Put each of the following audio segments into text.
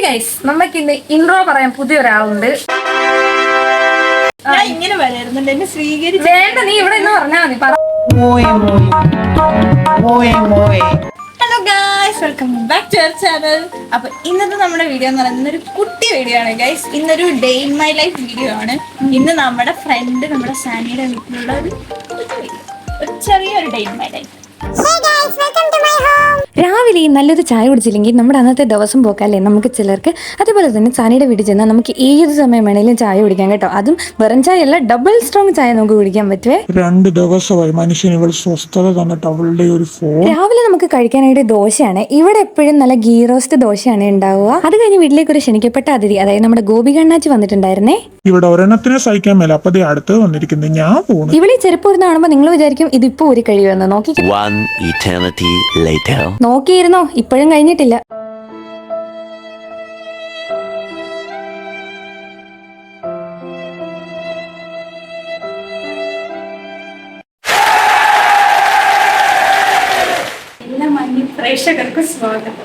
Guys, നമുക്ക് ഇന്ന് intro പറയാൻ പുതിയൊരാളുണ്ട്. ഇങ്ങനെ വരായിരുന്നു എന്നെ സ്വീകരിച്ചു. വേണ്ട, നീ ഇവിടെ നിന്ന് പറഞ്ഞാൽ മതി. Hello guys, welcome back to our channel. അപ്പൊ ഇന്നത്തെ നമ്മുടെ വീഡിയോ എന്ന് പറയുന്നത് ഒരു കുട്ടി വീഡിയോ ആണ് ഗൈസ്. ഇന്നൊരു day in my life video ആണ്. ഇന്ന് നമ്മുടെ ഫ്രണ്ട് നമ്മുടെ സാനിയുടെ വീട്ടിലുള്ള ഒരു ചെറിയൊരു ഡേ ഇൻ മൈ ലൈഫ്. രാവിലെ നല്ലൊരു ചായ കുടിച്ചില്ലെങ്കിൽ നമ്മുടെ അന്നത്തെ ദിവസം പോക്കല്ലേ നമുക്ക് ചിലർക്ക്. അതേപോലെ തന്നെ സാനിയുടെ വീട്ടിൽ ചെന്നാൽ നമുക്ക് ഏത് സമയം വേണേലും ചായ കുടിക്കാം കേട്ടോ. അതും വെറും ചായ അല്ല, ഡബിൾ സ്ട്രോങ് ചായ നമുക്ക് കുടിക്കാൻ പറ്റുവേ. 2 ദിവസമായി മനുഷ്യന് ഇവിടെ സ്വസ്ഥത തന്നിട്ട് അവളുടെ ഒരു ഫോൺ. രാവിലെ നമുക്ക് കഴിക്കാനായിട്ട് ദോശയാണ്. ഇവിടെ എപ്പോഴും നല്ല ഗീ റോസ്റ്റ് ദോശയാണ് ഉണ്ടാവുക. അത് കഴിഞ്ഞ് വീട്ടിലേക്ക് ഒരു ക്ഷണിക്കപ്പെട്ട അതിഥി, അതായത് നമ്മുടെ ഗോപികണ്ണാച്ചി വന്നിട്ടുണ്ടായിരുന്നേ. ഇവിടെ ഒരെണ്ണത്തിനെ സഹിക്കാൻ മേല, അപ്പൊ അടുത്ത് വന്നിരിക്കുന്നത് ഞാൻ പോണു. ഇവിടെ ചെരുപ്പ് വരുന്ന കാണുമ്പോൾ നിങ്ങൾ വിചാരിക്കും ഇതിപ്പോ ഒരു കഴിയുമെന്ന്. നോക്കിയിരുന്നോ, ഇപ്പോഴും കഴിഞ്ഞിട്ടില്ല. എല്ലാ മാന്യ പ്രേക്ഷകർക്കും സ്വാഗതം.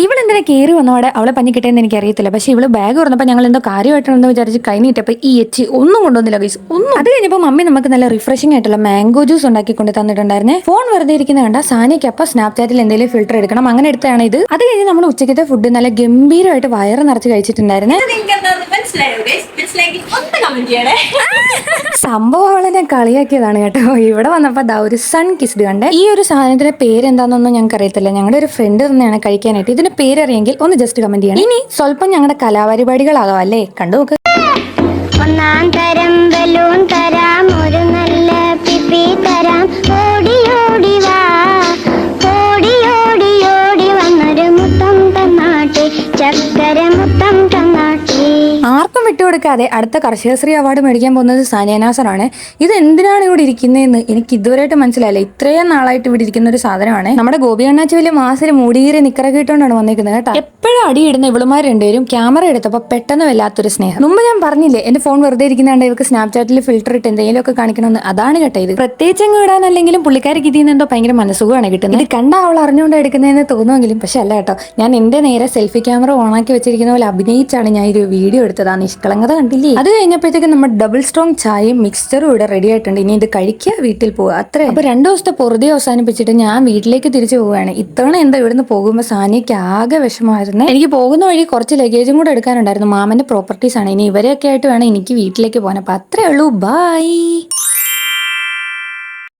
ഇവളെന്തിനാ കയറി വന്നോടെ അവളെ പഞ്ഞി കിട്ടിയെന്ന് എനിക്കറിയത്തില്ല. പക്ഷെ ഇവള് ബാഗ് തുറന്നപ്പോൾ ഞങ്ങൾ എന്തോ കാര്യമായിട്ടാണെന്ന് വിചാരിച്ച് കൈ നീട്ടപ്പോൾ ഈ എച്ചി ഒന്നും കൊണ്ടുവന്നില്ല ഗൈസ്, ഒന്നും. അത് കഴിഞ്ഞപ്പോൾ മമ്മി നമുക്ക് നല്ല റിഫ്രഷിംഗ് ആയിട്ടുള്ള മാംഗോ ജ്യൂസ് ഉണ്ടാക്കി കൊണ്ട് തന്നിട്ടുണ്ടായിരുന്നേ. ഫോൺ വെറുതെ ഇരിക്കുന്ന കണ്ട സാനിക്ക് അപ്പം സ്നാപ്ചാറ്റിൽ എന്തെങ്കിലും ഫിൽറ്റർ എടുക്കണം, അങ്ങനെ എടുത്താണ് ഇത്. അത് കഴിഞ്ഞ് നമ്മൾ ഉച്ചക്കത്തെ ഫുഡ് നല്ല ഗംഭീരമായിട്ട് വയറ് നിറച്ച് കഴിച്ചിട്ടുണ്ടായിരുന്നേ. സംഭവം അവളെ ഞാൻ കളിയാക്കിയതാണ് കേട്ടോ. ഇവിടെ വന്നപ്പോൾ ദാ ഒരു സൺ കിസ്ഡ് കണ്ടേ. ഈ ഒരു സാധനത്തിന്റെ പേരെന്താണെന്നൊന്നും ഞങ്ങൾക്ക് അറിയത്തില്ല. ഞങ്ങളുടെ ഒരു ഫ്രണ്ട് തന്നെയാണ് കഴിക്കാനായിട്ട്. ഇതിന്റെ പേരറിയെങ്കിൽ ഒന്ന് ജസ്റ്റ് കമന്റ് ചെയ്യണം. ഇനി സ്വല്പം ഞങ്ങളുടെ കലാപരിപാടികളാകാം അല്ലേ, കണ്ടു നോക്ക്. ഒന്നാം തരം ബലൂൺ തരാം, ഒരു നല്ല പിപ്പി തരാം, ഓടി ഓടി വാ, ഓടി ഓടി ഓടി വന്നൊരു മുത്തം തന്നാട്ടെ, ചക്കര മുത്തം തന്നാട്ടെ. ആർക്കും വിട്ടുകൊടുക്കാതെ അടുത്ത കർഷകശ്രീ അവാർഡ് മേടിക്കാൻ പോകുന്നത് സാനിയ നാസറാണ്. ഇത് എന്തിനാണ് ഇവിടെ ഇരിക്കുന്നതെന്ന് എനിക്ക് ഇതുവരെയായിട്ട് മനസ്സിലായില്ല. ഇത്രയും നാളായിട്ട് ഇവിടെ ഇരിക്കുന്ന ഒരു സാധനമാണ്. നമ്മുടെ ഗോപി അണ്ണാച്ചി വലിയ മാസിൽ മൂടിയേറി നിക്കറൊക്കെ ഇട്ടുകൊണ്ടാണ് വന്നിരിക്കുന്നത് കേട്ടോ. എപ്പോഴും അടിയിടുന്ന ഇവളുമാർ രണ്ടുപേരും ക്യാമറ എടുത്തപ്പോൾ പെട്ടെന്ന് വല്ലാത്തൊരു സ്നേഹം. മുമ്പ് ഞാൻ പറഞ്ഞില്ലേ എന്റെ ഫോൺ വെറുതെ ഇരിക്കുന്നുണ്ട്, ഇവർക്ക് സ്നാപ്ചാറ്റിൽ ഫിൽറ്റർ ഇട്ട് എന്തെങ്കിലുമൊക്കെ കാണിക്കണമെന്ന്. അതാണ് കേട്ടോ ഇത്. പ്രത്യേകിച്ച് അങ്ങ് ഇടാനല്ലെങ്കിലും പുള്ളിക്കാരിക്ക് ഇതിൽ നിന്ന് എന്തോ ഭയങ്കര മനസ്സുഖമാണ് കിട്ടുന്നത്. ഇത് കണ്ട അവൾ അറിഞ്ഞുകൊണ്ട് എടുക്കുന്നതെന്ന് തോന്നുമെങ്കിലും പക്ഷെ അല്ല കേട്ടോ. ഞാൻ എന്റെ നേരെ സെൽഫി ക്യാമറ ഓണാക്കി വെച്ചിരിക്കുന്ന പോലെ അഭിനയിച്ചാണ് ഞാൻ ഒരു വീഡിയോ എടുത്തത്. ആ നിഷ്കളങ്കത കണ്ടില്ലേ. അത് കഴിഞ്ഞപ്പോഴത്തേക്ക് നമ്മുടെ ഡബിൾ സ്ട്രോങ് ചായയും മിക്സ്ചറും ഇവിടെ റെഡി ആയിട്ടുണ്ട്. ഇനി ഇത് കഴിക്കുക, വീട്ടിൽ പോവുക, അത്രേ. അപ്പൊ 2 ദിവസത്തെ പൊറുതി അവസാനിപ്പിച്ചിട്ട് ഞാൻ വീട്ടിലേക്ക് തിരിച്ചു പോവുകയാണ്. ഇത്തവണ എന്താ ഇവിടുന്ന് പോകുമ്പോൾ സാനിക്ക് ആകെ വിഷമമായിരുന്നു. എനിക്ക് പോകുന്ന വഴി കുറച്ച് ലഗേജും കൂടെ എടുക്കാനുണ്ടായിരുന്നു. മാമന്റെ പ്രോപ്പർട്ടീസ് ആണ്. ഇനി ഇവരെയൊക്കെ ആയിട്ട് വേണം എനിക്ക് വീട്ടിലേക്ക് പോകാൻ. അപ്പൊ അത്രേ ഉള്ളൂ, ബൈ.